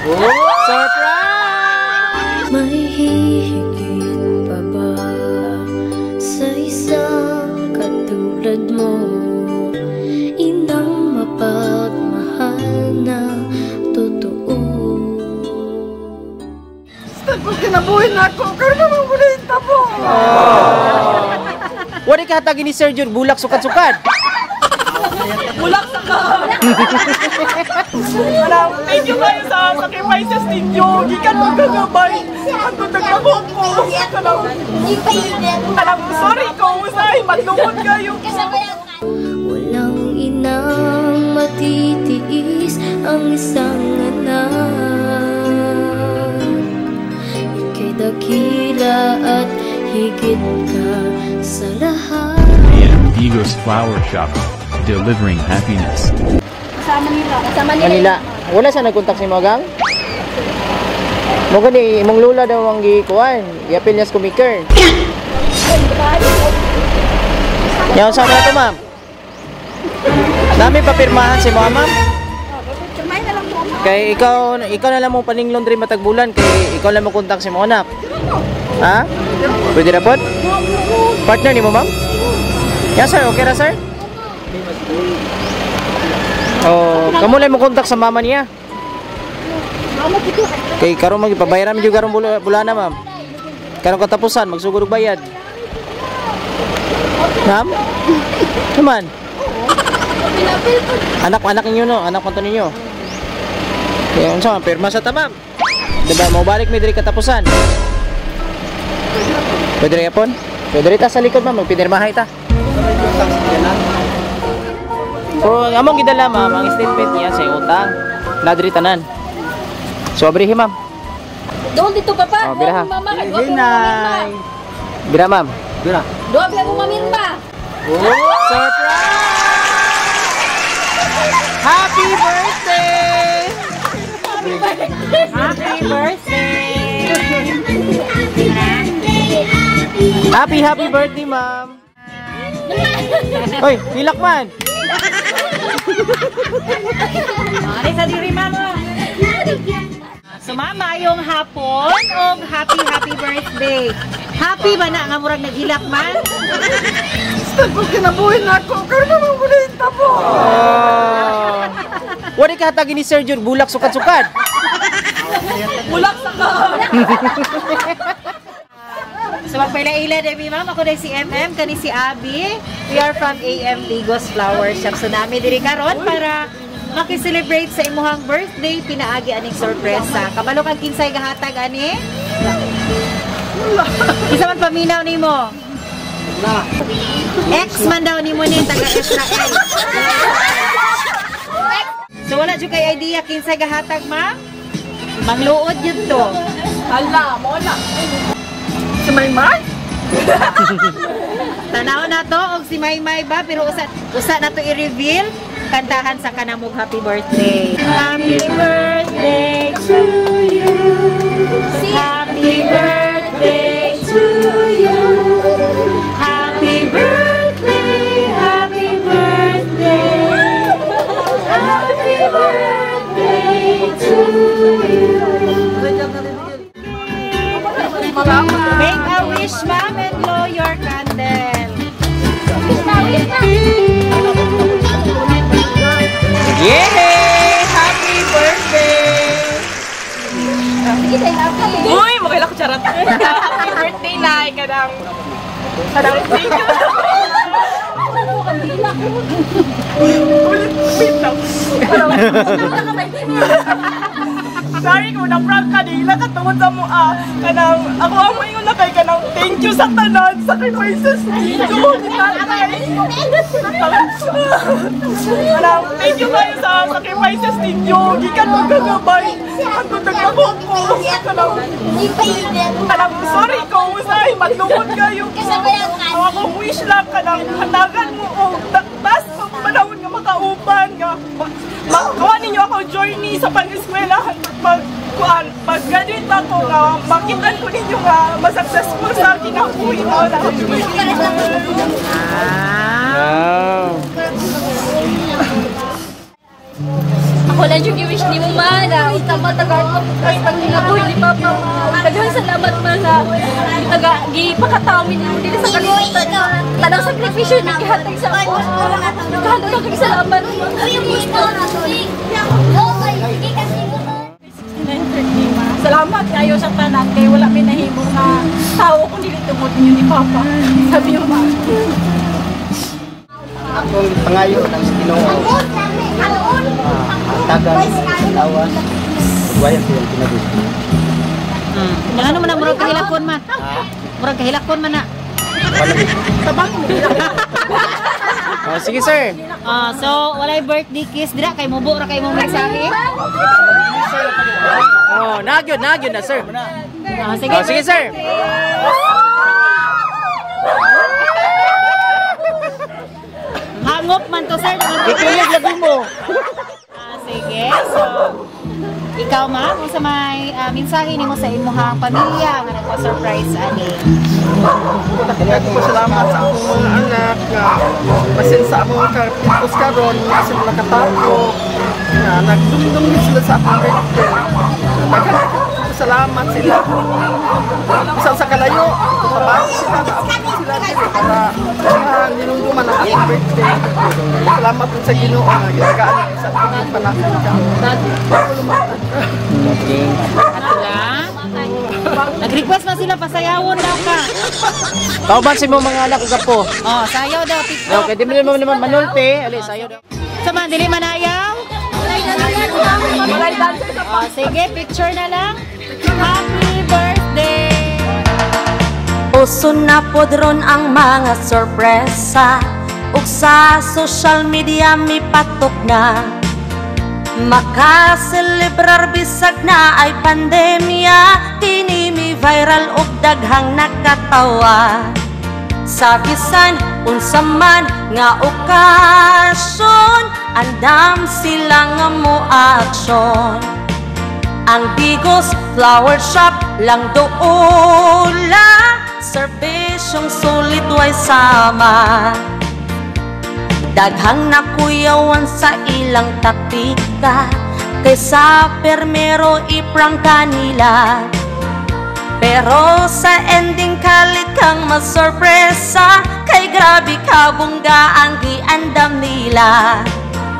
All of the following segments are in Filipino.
Surprise! May hihigit pa ba sa isang katulad mo? Inang mapagmahal na totoo. Stag ko kinabuhin ako, karoon naman ko na yung tabo. Wari ka hatagi ni Sir Jun, bulak sukat-sukat. Bulak sa ka. Thank you kayo sa sacrifices ninyo. Gikan magagabay. Ang nagkabok ko. Sorry ko, usay. Matlungod kayo. Walang inang matitiis ang isang anak. Ika'y dakila at higit ka sa lahat. Ego's Flower Shop, delivering happiness. Kasama Manila. Wala sa nagkontak si Magang? Mo gani imong lula daw ang gikuan. Yapil niya kumiker. Yaw sa to, ma'am. Dami papirmahan si mama. Kay ikaw na lang mo paning laundry matag bulan kay ikaw lang mo kontak si mo anak. Ha? Pwede ra pod? Partner ni mo, ma'am? Yes, sir. Okay ra, sir? Oh, kamu lang mo kontak sa mama niya. Kay karon magipabayaran mi jud karon bulana, ma'am. Karon katapusan magsugod og bayad. Ma'am? Naman. Anak ninyo no, anak man to ninyo. Kaya unsa man pirma sa ta, ma'am? Diba mo balik mi diri katapusan? Pwede rin yapon? Pwede rin ta sa likod, ma'am, magpinirmahay ta. So, among gidala, ma'am, ang statement niya sa utang. Nadri tanan. So, abrihi, ma'am. Doon dito, papa. Oh, bira ha. Mama, Hinay. Bira, ma'am. Bira. doon bilang mo mamirma. Surprise! Happy birthday! Happy birthday! Happy birthday, ma'am! Hoy, hilak man! Ay, sa diri, mama. So, mama, yung hapon og happy birthday. Happy ba na nga murag naghilak man? Stag ko kinabuhin ako, karoon naman ko na yung tabo. Wari ka hatagi ni Sir Jun, bulak sukat-sukat. Bulak sa ka. So, magpaila-ila, Debbie, ma'am. Ako din si MM, kani si Abby. We are from AM Ego's Flower Shop. So, nami diri karon para makiselebrate sa imuhang birthday, pinaagi aning sorpresa. Kabalo kang kinsay gahatag ani? Isa man paminaw nimo. Ex man daw nimo ni taga Israel. So wala jud kay idea kinsay gahatag, ma'am? Mangluod yun to. Hala, mo na. Si Maymay? Tanaw na to og si Maymay ba pero usa na to i-reveal kantahan sa kanamog happy birthday. Happy birthday to you. Happy birthday to you. Happy birthday, happy birthday. Happy birthday to you. Make a wish, ma'am, and blow your candle. Yay! Happy birthday! Uy, makilak ko charot. Happy birthday, Nay. Kadang thank you. Wait lang. Sorry kung na-prank ka nila katungod sa mua. Kanang, ako ang mayon na kay kanang thank you sa tanan, sacrifices ninyo. Kanang, thank you kayo sa sacrifices ninyo. Gikan magagabay. Ang nagkabok ko. Kanang, sorry ko, usay. Matlungod kayo. Ang akong wish lang kanang hatagan mo o tas panahon nga makauban nga magawa ninyo ako journey sa pag-eskwelahan pag-graduate ako nga makitan ko ninyo nga masuccessful sa kinabuhi mo na Wow! Ako lang yung i-wish ni mo man na utama taga kasi pag ninabuhi ni Papa daghang salamat man sa taga gipakataw mi nimo dili sa kalibutan tanang sakripisyo ni gihatag sa ako daghang kag salamat Salamat kayo sa tanan kay wala may nahimo nga tao kung dili tungod ninyo ni Papa. Sabi niyo ma. Akong pangayo ng Ginoo. Tagan, lawas, buhayan ko yung kinabuhi. Ano man ang murag kahilakon man? Murag kahilakon man na. Oh, sige sir. So, walay birthday kiss dira kay mubo ra kay mong mensahe. Oh, nagyod na sir. Sige, Oh, sige sir. Hangop man to sir. Ikilig lagi mo. Sige. So, ikaw ma, kung sa may mensahe nimo sa imong pamilya nga nagpa-surprise ani. Salamat sa akong mga anak nga basin sa among karpintos karon kasi nakatapo na nagdumdum sila sa akong birthday. Salamat sila. Bisan sa kalayo, trabaho sila na abot sila dito para nilungguman ang akong birthday. Salamat din sa Ginoo nga ginagaan sa akong panahon ka. Nag-request man sila pasayawon daw ka. Kauban si mo mga anak ug gapo. Oh, sayaw daw TikTok. Okay, di mo naman manulti. Ali, sayo daw. Sa man dili man ayaw. Oh, sige, picture na lang. Happy birthday. Uso na podron ang mga sorpresa ug sa social media mi patok na makaselebrar bisag na ay pandemya kini mi viral ug daghang nakatawa sa bisan unsa man nga okasyon andam sila nga mo aksyon ang Bigos Flower Shop lang doola serbisyong sulit way sama daghang nakuyawan sa ilang taktika kaysa permero iprang kanila pero sa ending kalit kang masorpresa kay grabe kabungga ang giandam nila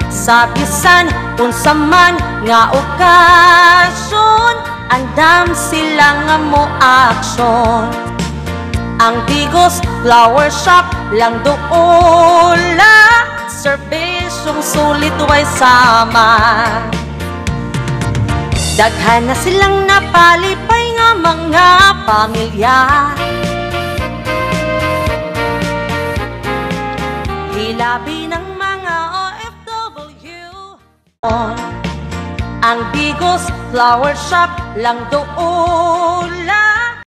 sa bisan unsa man nga okasyon andam sila nga mo aksyon ang Bigos Flower Shop lang doola serbisyong sulit way sama daghan na silang napalipay nga mga pamilya hilabi ng mga OFW ang Bigos Flower Shop lang doola